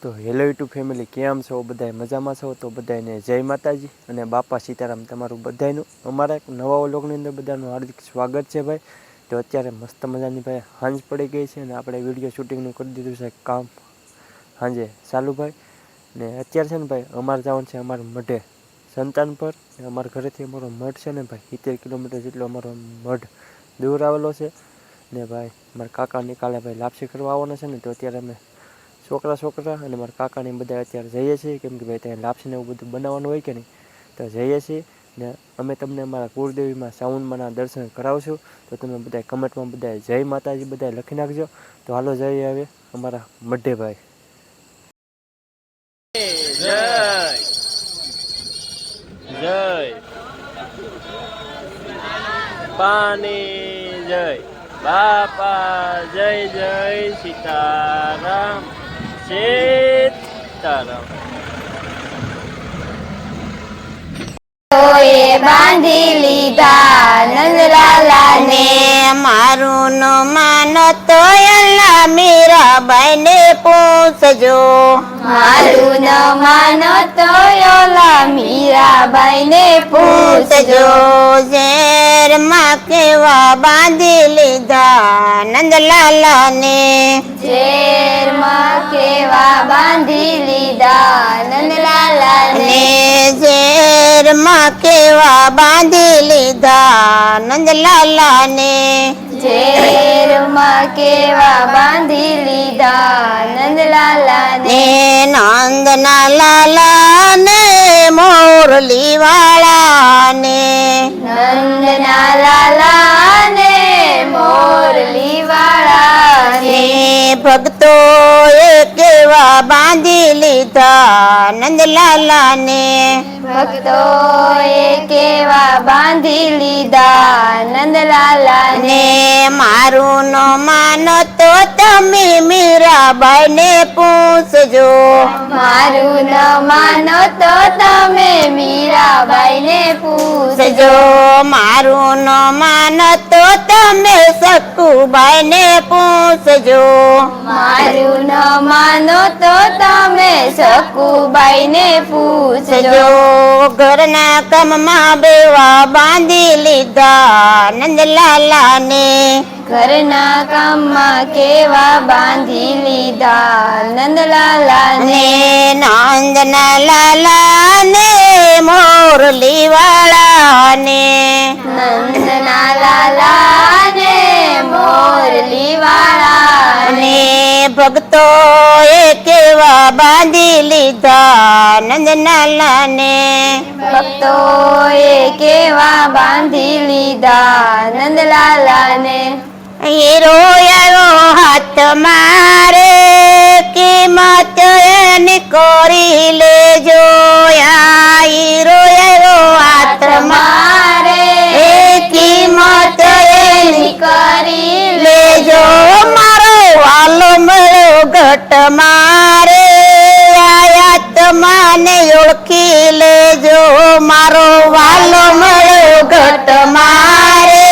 તો hello YouTube family, કેમ છો બધાય? મજામાં છો? તો બધાને જય માતાજી અને બાપા સીતારામ. તમારું બધાનું અમારા એક નવા વ્લોગની અંદર બધાનું હાર્દિક સ્વાગત છે ભાઈ. તો અત્યારે મસ્ત મજાની ભાઈ સાંજ પડી ગઈ છે અને આપણે વિડીયો શૂટિંગનું કરી દીધું છે કામ સાંજે ચાલુ ભાઈ. ને અત્યારે છે ને ભાઈ અમારે જવાનું છે અમારા મઢે સંતાન પર. અમારા ઘરેથી અમારો મઢ છે ને ભાઈ 70 કિલોમીટર જેટલો અમારો મઢ દૂર આવેલો છે. ને ભાઈ મારા કાકા નિકાલે ભાઈ લાપસી કરવા આવવાના છે ને, તો અત્યારે અમે છોકરા અને મારા કાકાને બધા અત્યારે જઈએ છીએ, કેમ કે ભાઈ ત્યાં લાપસીને એવું બધું બનાવવાનું હોય કે નહીં, તો જઈએ છીએ. ને અમે તમને અમારા કુળદેવીમાં શ્રાવણમાંના દર્શન કરાવશું. તો તમે બધા કમેન્ટમાં બધા જય માતાજી બધા લખી નાખજો. તો હાલો જઈએ હવે અમારા મઢે ભાઈ. જય જય પાણી જય બાપા જય જય સીતારામ સીતારામ. બાંધી લીધા નંદલાલા ને, મારું નો માનો તો અલ્લા મીરાબાઈ ને પૂછજો. મારું ન માનો તો અલ્લા મીરાબાઈ ને પૂછજો. ઝેરમાં કેવા બાંધી લીધા નંદલાલા ને, ઝેરમાં કેવા બાંધી લીધા નંદલાલા ને, ઝેરમાં કેવા બાંધી લીધા નંદલાલા ને, ઝેરમાં કેવા બાંધી લીધા નંદલાલા ને. નંદના લાલા ને મોરલી વાળા ને, નંદના લાલા ને મોરલી વાળા ને, ભક્તો એ કેવા બાંધી લીધા નંદલાલા ને, ભક્તો એ કેવા બાંધી લીધા નંદલાલા ને. મારું નો માનો તો તમે મીરાબાઈ ને પૂછજો. મારું ન માનો તો તમે મીરાબાઈ ને પૂછજો. મારું ન માનો તો તમે સકુબાઈ ને પૂછજો. મારું ન માનો તો તમે સકુબાઈ ને પૂછજો. ઘરના કામમાં બેવા બાંધી લીધા નંદલાલા ને, ઘરના કામમાં કેવા બાંધી લીધા નંદલાલા ને. નંદના લાલા ને મોરલી વાળા ને, નંદના લાલા ને મોરલી વાળા ને, ભક્તો એ કેવા બાંધી લીધા નંદલાલા ને, ભક્તો એ કેવા બાંધી લીધા નંદલાલા ને. હીરો આવ્યો હાથ મારે, કિંમત એની કરી લેજો. હીરો આવ્યો હાથ મારે, કિંમત એની કરી લેજો. મારો વાલો મળ્યો ઘટ મારે, આયા તમાને ઓળખી લેજો. મારો વાલો મળ્યો ઘટ મારે,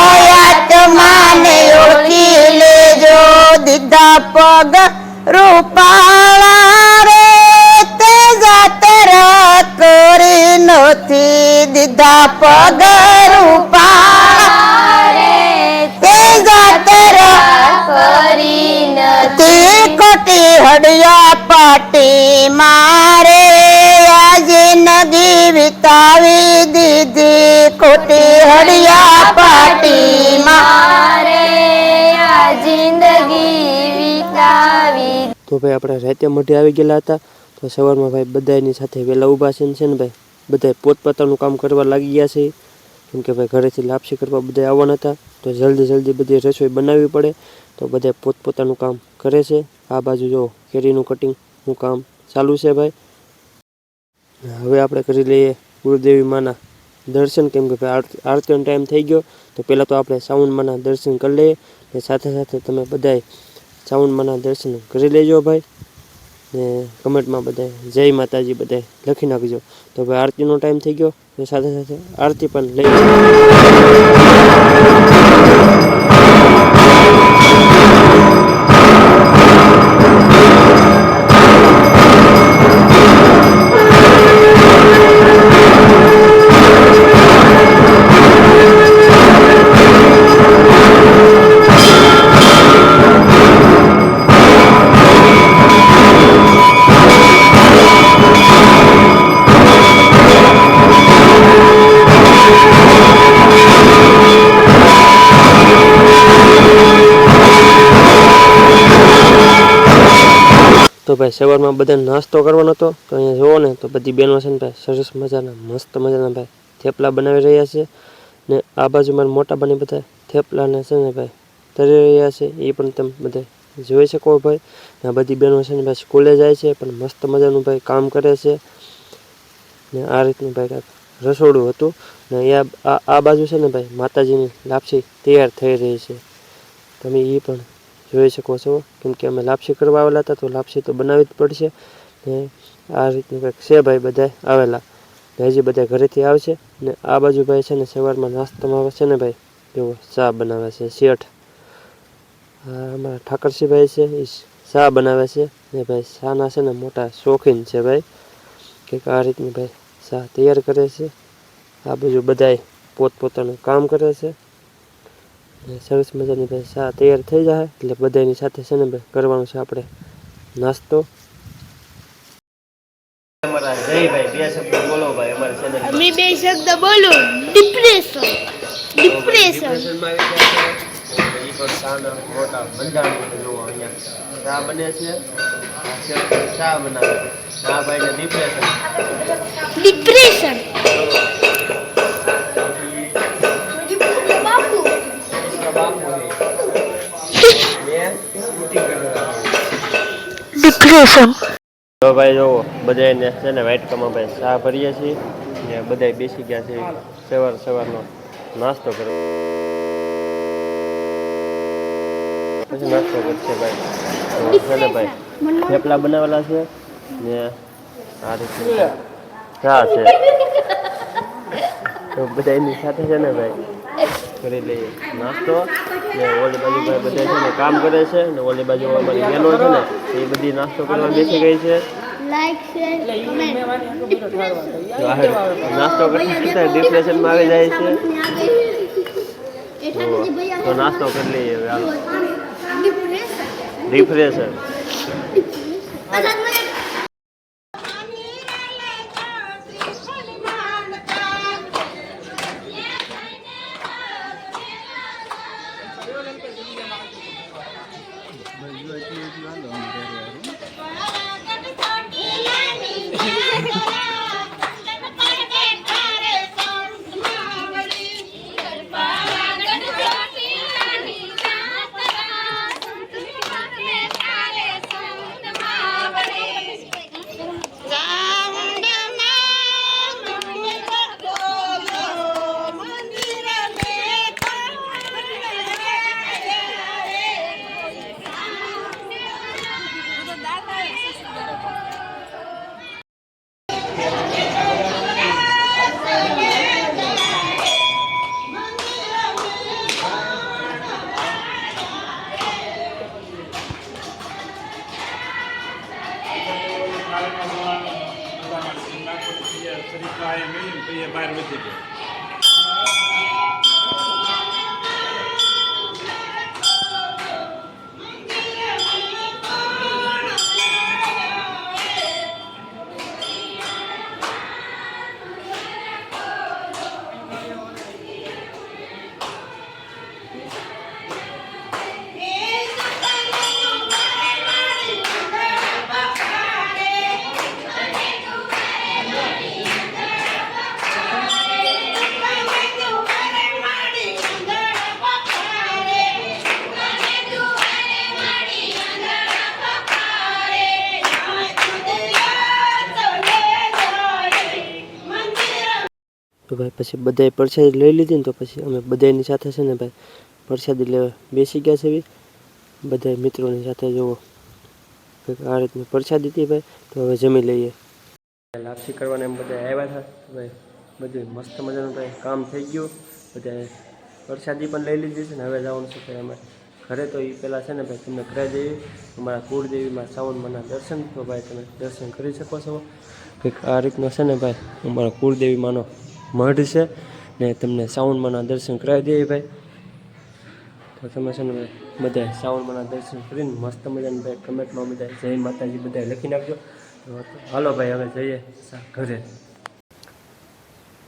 આયા તમાને ઓળખી લેજો. દીધા પગ રૂપાળા રે, તે જાતરા કરી નથી. દીધા પગ રૂપાળા રે, તે જાતરા કરી નથી. કોટી હડિયા પાટી મારે, આજે નગી વિતાવી દીધી. કોટી હડિયા પાટી મારે, આ જિંદગી વિતાવી. તો ભાઈ આપણે રાતે મઢે આવી ગયેલા હતા. તો સવારમાં ભાઈ બધાની સાથે વહેલા ઊભા છે ને ભાઈ બધા પોતપોતાનું કામ કરવા લાગી ગયા છે, કેમ કે ભાઈ ઘરેથી લાપસી કરવા બધા આવવાના હતા. તો જલ્દી બધી રસોઈ બનાવવી પડે, તો બધા પોતપોતાનું કામ કરે છે. આ બાજુ જો કેરીનું કટિંગનું કામ ચાલુ છે ભાઈ. હવે આપણે કરી લઈએ ગુરુદેવી માના દર્શન, કેમ કે ભાઈ આરતીનો ટાઈમ થઈ ગયો. તો પહેલાં તો આપણે શ્રાવણમાંના દર્શન કરી લઈએ, ને સાથે સાથે તમે બધાએ શ્રાવણમાંના દર્શન કરી લેજો ભાઈ. ને કમેન્ટમાં બધા જય માતાજી બધા લખી નાખજો. તો ભાઈ આરતીનો ટાઈમ થઈ ગયો, તો સાથે સાથે આરતી પણ લઈ તો ભાઈ સવારમાં બધાને નાસ્તો કરવાનો હતો, તો અહીંયા જોવો ને તો બધી બહેનો છે ને ભાઈ સરસ મજાના મસ્ત મજાના ભાઈ થેપલા બનાવી રહ્યા છે. ને આ બાજુ મારા મોટા બને બધા થેપલાને છે ને ભાઈ તરી રહ્યા છે, એ પણ તમે બધા જોઈ શકો ભાઈ. ને આ બધી બહેનો છે ને ભાઈ સ્કૂલે જાય છે, પણ મસ્ત મજાનું ભાઈ કામ કરે છે. ને આ રીતનું ભાઈ કાંઈક રસોડું હતું. ને અહીંયા આ બાજુ છે ને ભાઈ માતાજીની લાપસી તૈયાર થઈ રહી છે, તમે એ પણ જોઈ શકો છો. કેમ કે અમે લાપસી કરવા આવેલા હતા, તો લાપસી તો બનાવવી જ પડશે. ને આ રીતનું કંઈક છે ભાઈ બધા આવેલા, ને હજી બધા ઘરેથી આવશે. ને આ બાજુ ભાઈ છે ને સવારમાં નાસ્તામાં આવે છે ને ભાઈ જો ચા બનાવે છે શેઠ. અમારા ઠાકરસિંહભાઈ છે એ ચા બનાવે છે. ને ભાઈ ચાના છે ને મોટા શોખીન છે ભાઈ, કંઈક આ રીતની ભાઈ ચા તૈયાર કરે છે. આ બાજુ બધાય પોતપોતાનું કામ કરે છે. સરસ મજાની ભાઈ ચા તૈયાર થઈ જાય એટલે બધાની સાથે છે ને ભાઈ કરવાનું છે આપણે નાસ્તો. અમારા જયભાઈ બે શબ્દ બોલો ભાઈ અમારા ચેનલ અમે બે શબ્દ બોલો. ડિપ્રેશન. ડિપ્રેશનમાં આવી ગયા છે. એ પણ ચાના મોટા બંધારણ જોવો અહીંયા ચા બને છે, આ શેઠ ચા બનાવે છે. આ ભાઈને ડિપ્રેશન. તો ભાઈ જોવો બધાને છે ને વાટકામાં ભાઈ ચા ભરીએ છીએ ને બધા બેસી ગયા છે સવારનો નાસ્તો કરો. પછી નાસ્તો કરશે ભાઈ. તો છે ને ભાઈ થેપલા બનાવેલા છે ને આ રીતે ચા છે, તો બધા એની સાથે છે ને ભાઈ કરી લઈએ નાસ્તો. ને ઓલી બાજુ ભાઈ બધા છે ને કામ કરે છે, ને ઓલી બાજુ અમારી બહેનો છે ને એ બધી નાસ્તો કરવા બેસી ગઈ છે. નાસ્તો કરતા ડિપ્રેશનમાં આવી જાય છે. તો નાસ્તો કરી લઈએ હવે હાલો. ડિપ્રેશન. તો ભાઈ પછી બધાએ પ્રસાદી લઈ લીધી ને, તો પછી અમે બધાની સાથે છે ને ભાઈ પ્રસાદી લેવા બેસી ગયા છે બધા મિત્રોની સાથે. જોવો આ રીતની પ્રસાદી હતી ભાઈ. તો હવે જમી લઈએ. લાપસી કરવાને એમ બધા આવ્યા હતા ભાઈ, બધું મસ્ત મજાનું ભાઈ કામ થઈ ગયું. બધાએ પ્રસાદી પણ લઈ લીધી છે ને હવે જવાનું છે ભાઈ અમારે ઘરે. તો એ પહેલાં છે ને ભાઈ તમને કરાવી દઈએ અમારા કુળદેવીમાં શ્રાવણમાંના દર્શન. તો ભાઈ તમે દર્શન કરી શકો છો. કંઈક આ રીતનો છે ને ભાઈ અમારા કુળદેવીમાંનો મઢ છે, ને તમને શ્રાવણમાંના દર્શન કરાવી દઈએ ભાઈ. તો તમે છે ને ભાઈ બધા શ્રાવણમાંના દર્શન કરીને મસ્ત મજાની ભાઈ કમેન્ટમાં બધા જય માતાજી બધા લખી નાખજો. તો હાલો ભાઈ હવે જઈએ ઘરે.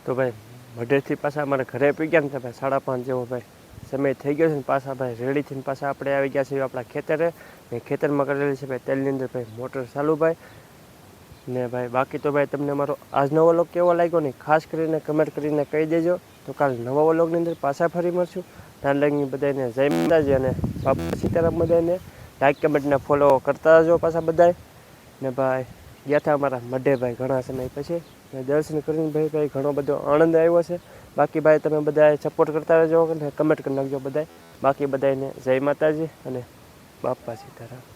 તો ભાઈ મઢેથી પાછા અમારા ઘરે પી ગયા ને ભાઈ 5:30 જેવો ભાઈ સમય થઈ ગયો છે ને પાછા ભાઈ રેડી થઈને પાછા આપણે આવી ગયા છીએ આપણા ખેતરે ને ખેતરમાં કરેલી છે ભાઈ તેલની અંદર ભાઈ મોટર ચાલુ ભાઈ ને ભાઈ બાકી તો ભાઈ તમને મારો આજનો વ્લોગ કેવો લાગ્યો ને ખાસ કરીને કમેન્ટ કરીને કહી દેજો તો કાલે નવા વ્લોગની અંદર પાછા ફરી મળશું ધ્યાન લાગીને બધાને જય માતાજી અને બાપા સીતારામ બધાને લાઈક કમેન્ટને ફોલો કરતા રહેજો પાછા બધાય ને ભાઈ ગયા હતા અમારા મઢે ભાઈ ઘણા સમય પછી ને દર્શન કરીને ભાઈ ઘણો બધો આનંદ આવ્યો છે બાકી ભાઈ તમે બધાએ સપોર્ટ કરતા રહેજો અને કમેન્ટ કરી નાખજો બધાય બાકી બધાને જય માતાજી અને બાપા સીતારામ